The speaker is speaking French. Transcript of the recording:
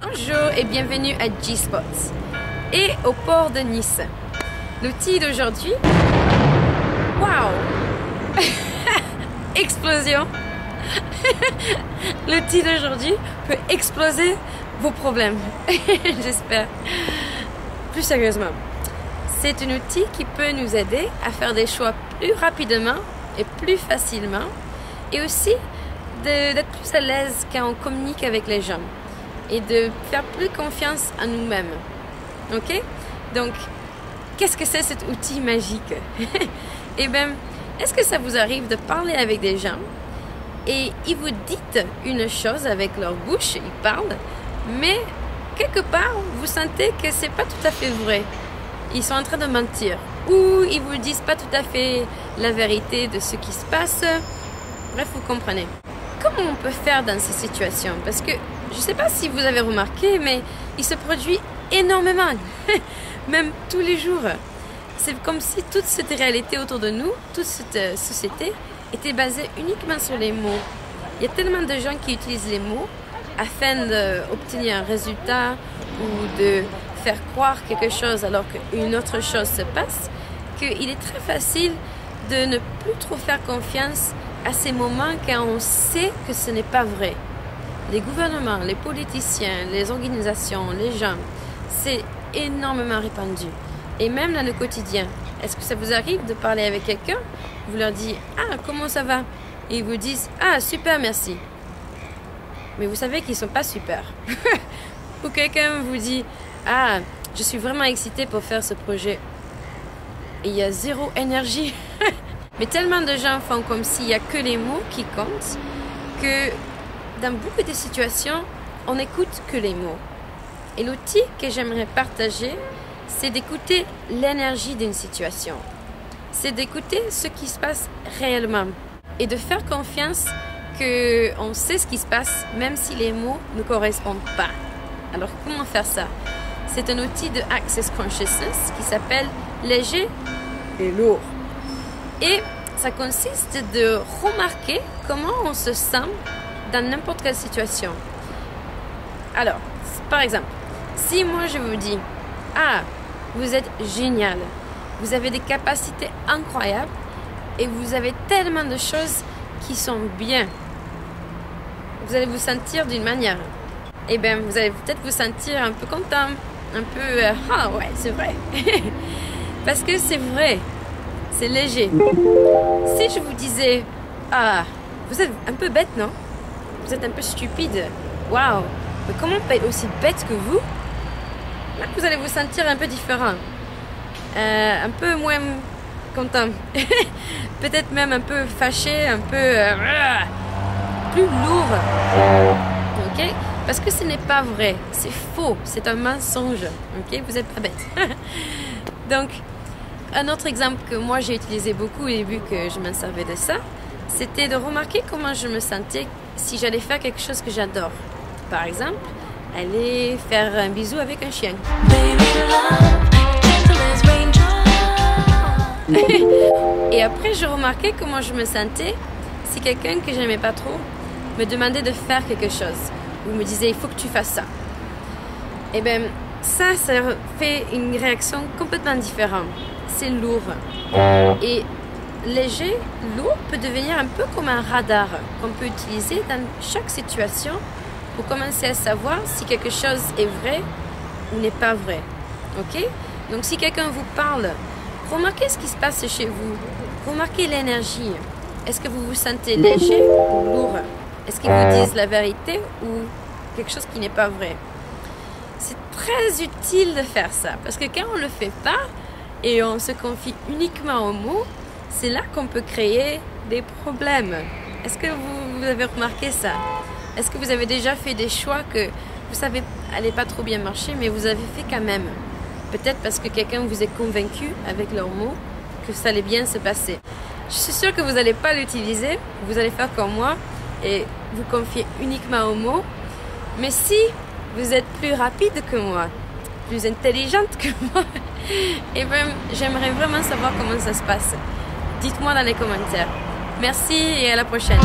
Bonjour et bienvenue à G-Spots et au port de Nice. L'outil d'aujourd'hui, waouh, explosion. L'outil d'aujourd'hui peut exploser vos problèmes, j'espère. Plus sérieusement, c'est un outil qui peut nous aider à faire des choix plus rapidement et plus facilement et aussi d'être plus à l'aise quand on communique avec les gens et de faire plus confiance à nous-mêmes. Ok? Donc, qu'est-ce que c'est cet outil magique? Eh bien, est-ce que ça vous arrive de parler avec des gens et ils vous disent une chose avec leur bouche, ils parlent, mais quelque part, vous sentez que c'est pas tout à fait vrai. Ils sont en train de mentir ou ils vous disent pas tout à fait la vérité de ce qui se passe. Bref, vous comprenez. Comment on peut faire dans ces situations? Parce que je ne sais pas si vous avez remarqué, mais il se produit énormément, même tous les jours. C'est comme si toute cette réalité autour de nous, toute cette société, était basée uniquement sur les mots. Il y a tellement de gens qui utilisent les mots afin d'obtenir un résultat ou de faire croire quelque chose alors qu'une autre chose se passe, qu'il est très facile de ne plus trop faire confiance à ces moments quand on sait que ce n'est pas vrai. Les gouvernements, les politiciens, les organisations, les gens, c'est énormément répandu. Et même dans le quotidien, est-ce que ça vous arrive de parler avec quelqu'un? Vous leur dites « Ah, comment ça va ?» Et ils vous disent « Ah, super, merci. » Mais vous savez qu'ils ne sont pas super. Ou quelqu'un vous dit « Ah, je suis vraiment excitée pour faire ce projet. » Et il y a zéro énergie. Mais tellement de gens font comme s'il n'y a que les mots qui comptent que dans beaucoup de situations, on n'écoute que les mots. Et l'outil que j'aimerais partager, c'est d'écouter l'énergie d'une situation. C'est d'écouter ce qui se passe réellement et de faire confiance qu'on sait ce qui se passe même si les mots ne correspondent pas. Alors comment faire ça? C'est un outil de Access Consciousness qui s'appelle léger et lourd. Et ça consiste de remarquer comment on se sent dans n'importe quelle situation. Alors, par exemple, si moi je vous dis « Ah, vous êtes génial, vous avez des capacités incroyables et vous avez tellement de choses qui sont bien », vous allez vous sentir d'une manière. Eh bien, vous allez peut-être vous sentir un peu content, un peu « Ah ouais, c'est vrai ». Parce que c'est vrai. C'est léger. Si je vous disais, ah, vous êtes un peu bête, non? Vous êtes un peu stupide. Waouh! Mais comment on peut être aussi bête que vous? Là, vous allez vous sentir un peu différent. Un peu moins content. Peut-être même un peu fâché, un peu plus lourd. Ok? Parce que ce n'est pas vrai. C'est faux. C'est un mensonge. Ok? Vous n'êtes pas bête. Donc, un autre exemple que moi j'ai utilisé beaucoup au début que je m'en servais de ça, c'était de remarquer comment je me sentais si j'allais faire quelque chose que j'adore. Par exemple, aller faire un bisou avec un chien. Et après, je remarquais comment je me sentais si quelqu'un que j'aimais pas trop me demandait de faire quelque chose ou me disait il faut que tu fasses ça. Et bien, ça fait une réaction complètement différente. C'est lourd. Et léger, lourd peut devenir un peu comme un radar qu'on peut utiliser dans chaque situation pour commencer à savoir si quelque chose est vrai ou n'est pas vrai. Ok? Donc si quelqu'un vous parle, remarquez ce qui se passe chez vous. Remarquez l'énergie. Est-ce que vous vous sentez léger ou lourd? Est-ce qu'ils vous disent la vérité ou quelque chose qui n'est pas vrai? C'est très utile de faire ça parce que quand on ne le fait pas, et on se confie uniquement aux mots, c'est là qu'on peut créer des problèmes. Est-ce que vous avez remarqué ça? Est-ce que vous avez déjà fait des choix que vous savez n'allaient pas trop bien marcher, mais vous avez fait quand même? Peut-être parce que quelqu'un vous a convaincu avec leurs mots que ça allait bien se passer. Je suis sûre que vous n'allez pas l'utiliser, vous allez faire comme moi et vous confier uniquement aux mots. Mais si vous êtes plus rapide que moi, plus intelligente que moi, et bien, j'aimerais vraiment savoir comment ça se passe. Dites-moi dans les commentaires. Merci et à la prochaine.